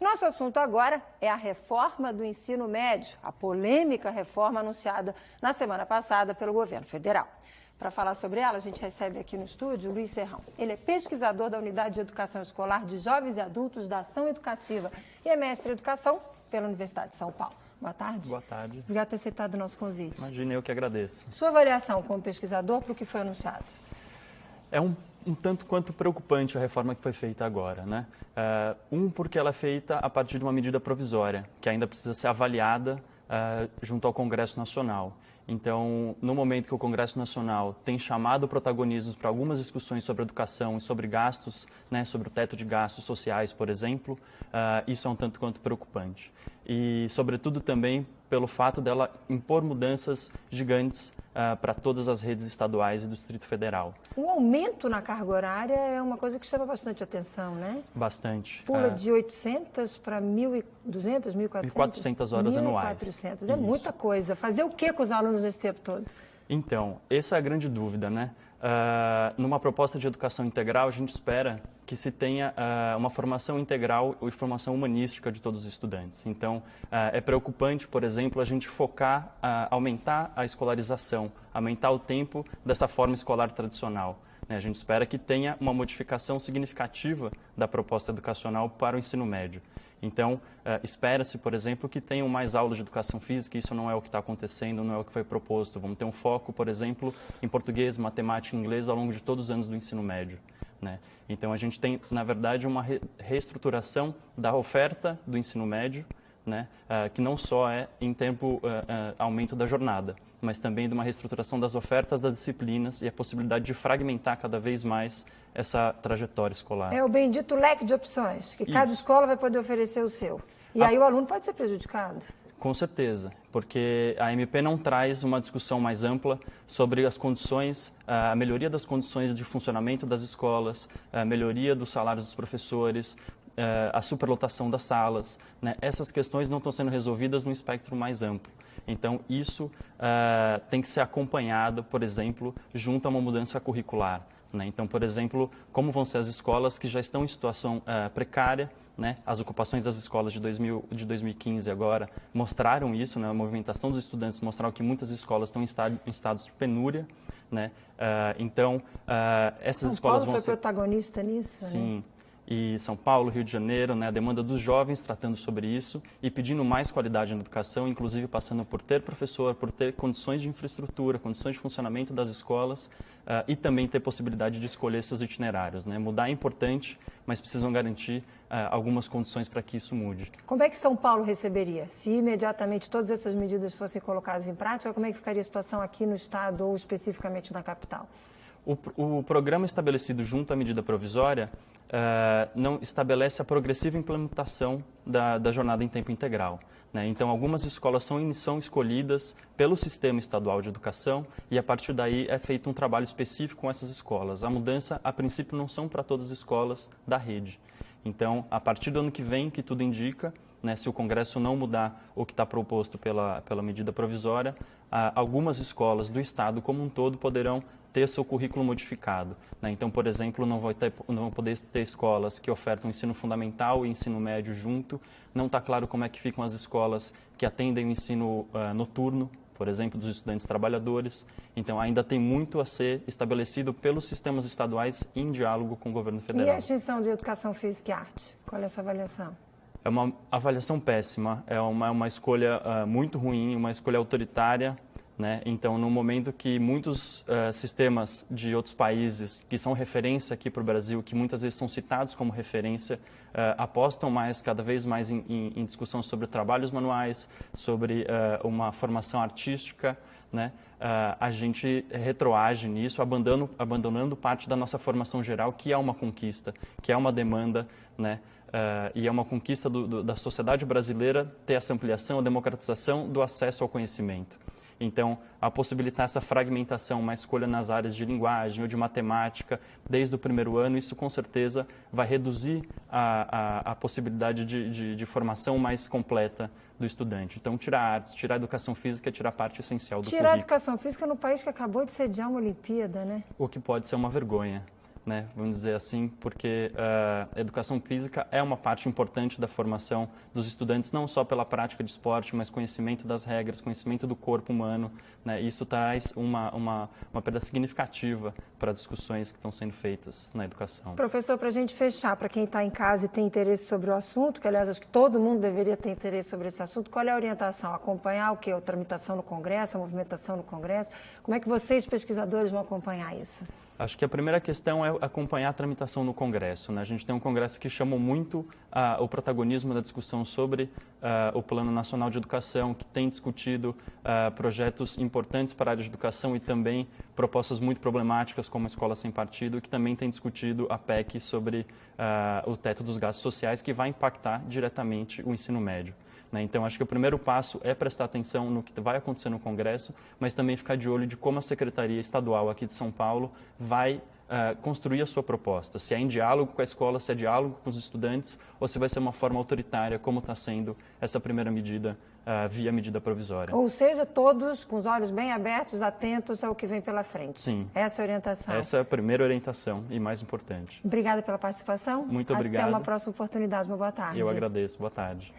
Nosso assunto agora é a reforma do ensino médio, a polêmica reforma anunciada na semana passada pelo governo federal. Para falar sobre ela, a gente recebe aqui no estúdio o Luiz Serrão. Ele é pesquisador da Unidade de Educação Escolar de Jovens e Adultos da Ação Educativa e é mestre em Educação pela Universidade de São Paulo. Boa tarde. Boa tarde. Obrigado por ter aceitado o nosso convite. Imagina, eu que agradeço. Sua avaliação como pesquisador para o que foi anunciado? É um tanto quanto preocupante a reforma que foi feita agora, né? Porque ela é feita a partir de uma medida provisória, que ainda precisa ser avaliada junto ao Congresso Nacional. Então, no momento que o Congresso Nacional tem chamado o protagonismo para algumas discussões sobre educação e sobre gastos, né, sobre o teto de gastos sociais, por exemplo, isso é um tanto quanto preocupante. E, sobretudo, também pelo fato dela impor mudanças gigantes para todas as redes estaduais e do Distrito Federal. O aumento na carga horária é uma coisa que chama bastante atenção, né? Bastante. Pula de 800 para 1.200, 1.400? 1.400 horas anuais. 1.400, é muita coisa. Fazer o que com os alunos nesse tempo todo? Então, essa é a grande dúvida, né? Numa proposta de educação integral, a gente espera que se tenha uma formação integral e formação humanística de todos os estudantes. Então, é preocupante, por exemplo, a gente focar, aumentar a escolarização, aumentar o tempo dessa forma escolar tradicional. A gente espera que tenha uma modificação significativa da proposta educacional para o ensino médio. Então, espera-se, por exemplo, que tenham mais aulas de educação física, isso não é o que está acontecendo, não é o que foi proposto. Vamos ter um foco, por exemplo, em português, matemática e inglês ao longo de todos os anos do ensino médio, né? Então, a gente tem, na verdade, uma reestruturação da oferta do ensino médio, né? Que não só é em tempo aumento da jornada, mas também de uma reestruturação das ofertas das disciplinas e a possibilidade de fragmentar cada vez mais essa trajetória escolar. É o bendito leque de opções, que cada escola vai poder oferecer o seu. E aí o aluno pode ser prejudicado. Com certeza, porque a MP não traz uma discussão mais ampla sobre as condições, a melhoria das condições de funcionamento das escolas, a melhoria dos salários dos professores, a superlotação das salas, né? Essas questões não estão sendo resolvidas num espectro mais amplo. Então, isso tem que ser acompanhado, por exemplo, junto a uma mudança curricular, né? Então, por exemplo, como vão ser as escolas que já estão em situação precária, né? As ocupações das escolas de 2015 agora mostraram isso, né? A movimentação dos estudantes mostraram que muitas escolas estão em estados de penúria, né? Então, essas escolas vão ser... São Paulo foi protagonista nisso, Sim. Né? E São Paulo, Rio de Janeiro, né, a demanda dos jovens tratando sobre isso e pedindo mais qualidade na educação, inclusive passando por ter professor, por ter condições de infraestrutura, condições de funcionamento das escolas e também ter possibilidade de escolher seus itinerários, né? Mudar é importante, mas precisam garantir algumas condições para que isso mude. Como é que São Paulo receberia? Se imediatamente todas essas medidas fossem colocadas em prática, como é que ficaria a situação aqui no estado ou especificamente na capital? O programa estabelecido junto à medida provisória não estabelece a progressiva implementação da jornada em tempo integral, né? Então, algumas escolas são escolhidas pelo Sistema Estadual de Educação e, a partir daí, é feito um trabalho específico com essas escolas. A mudança, a princípio, não são para todas as escolas da rede. Então, a partir do ano que vem, que tudo indica, né, se o Congresso não mudar o que está proposto pela medida provisória, algumas escolas do Estado como um todo poderão ter seu currículo modificado, né? Então, por exemplo, não vão poder ter escolas que ofertam ensino fundamental e ensino médio junto. Não está claro como é que ficam as escolas que atendem o ensino noturno, por exemplo, dos estudantes trabalhadores. Então, ainda tem muito a ser estabelecido pelos sistemas estaduais em diálogo com o governo federal. E a extinção de educação física e arte? Qual é a sua avaliação? É uma avaliação péssima, é uma escolha muito ruim, uma escolha autoritária, né? Então, no momento que muitos sistemas de outros países que são referência aqui para o Brasil, que muitas vezes são citados como referência, apostam cada vez mais em discussão sobre trabalhos manuais, sobre uma formação artística, né? A gente retroage nisso, abandonando parte da nossa formação geral, que é uma conquista, que é uma demanda, né? E é uma conquista da sociedade brasileira ter essa ampliação, a democratização do acesso ao conhecimento. Então, a possibilitar essa fragmentação, uma escolha nas áreas de linguagem ou de matemática desde o primeiro ano, isso com certeza vai reduzir a possibilidade de formação mais completa do estudante. Então, tirar artes, tirar a educação física é tirar a parte essencial do currículo. Tirar a educação física no país que acabou de sediar uma Olimpíada, né? O que pode ser uma vergonha. né, vamos dizer assim, porque a educação física é uma parte importante da formação dos estudantes, não só pela prática de esporte, mas conhecimento das regras, conhecimento do corpo humano, né, isso traz uma perda significativa para as discussões que estão sendo feitas na educação. Professor, para a gente fechar, para quem está em casa e tem interesse sobre o assunto, que aliás acho que todo mundo deveria ter interesse sobre esse assunto, qual é a orientação? Acompanhar o quê? A tramitação no Congresso, a movimentação no Congresso? Como é que vocês, pesquisadores, vão acompanhar isso? Acho que a primeira questão é acompanhar a tramitação no Congresso, né? A gente tem um Congresso que chamou muito o protagonismo da discussão sobre o Plano Nacional de Educação, que tem discutido projetos importantes para a área de educação e também propostas muito problemáticas, como a Escola Sem Partido, que também tem discutido a PEC sobre o teto dos gastos sociais, que vai impactar diretamente o ensino médio. Então, acho que o primeiro passo é prestar atenção no que vai acontecer no Congresso, mas também ficar de olho de como a Secretaria Estadual aqui de São Paulo vai construir a sua proposta. Se é em diálogo com a escola, se é diálogo com os estudantes, ou se vai ser uma forma autoritária, como está sendo essa primeira medida via medida provisória. Ou seja, todos com os olhos bem abertos, atentos ao que vem pela frente. Sim. Essa é a orientação. Essa é a primeira orientação e mais importante. Obrigada pela participação. Muito obrigado. Até uma próxima oportunidade. Uma boa tarde. Eu agradeço. Boa tarde.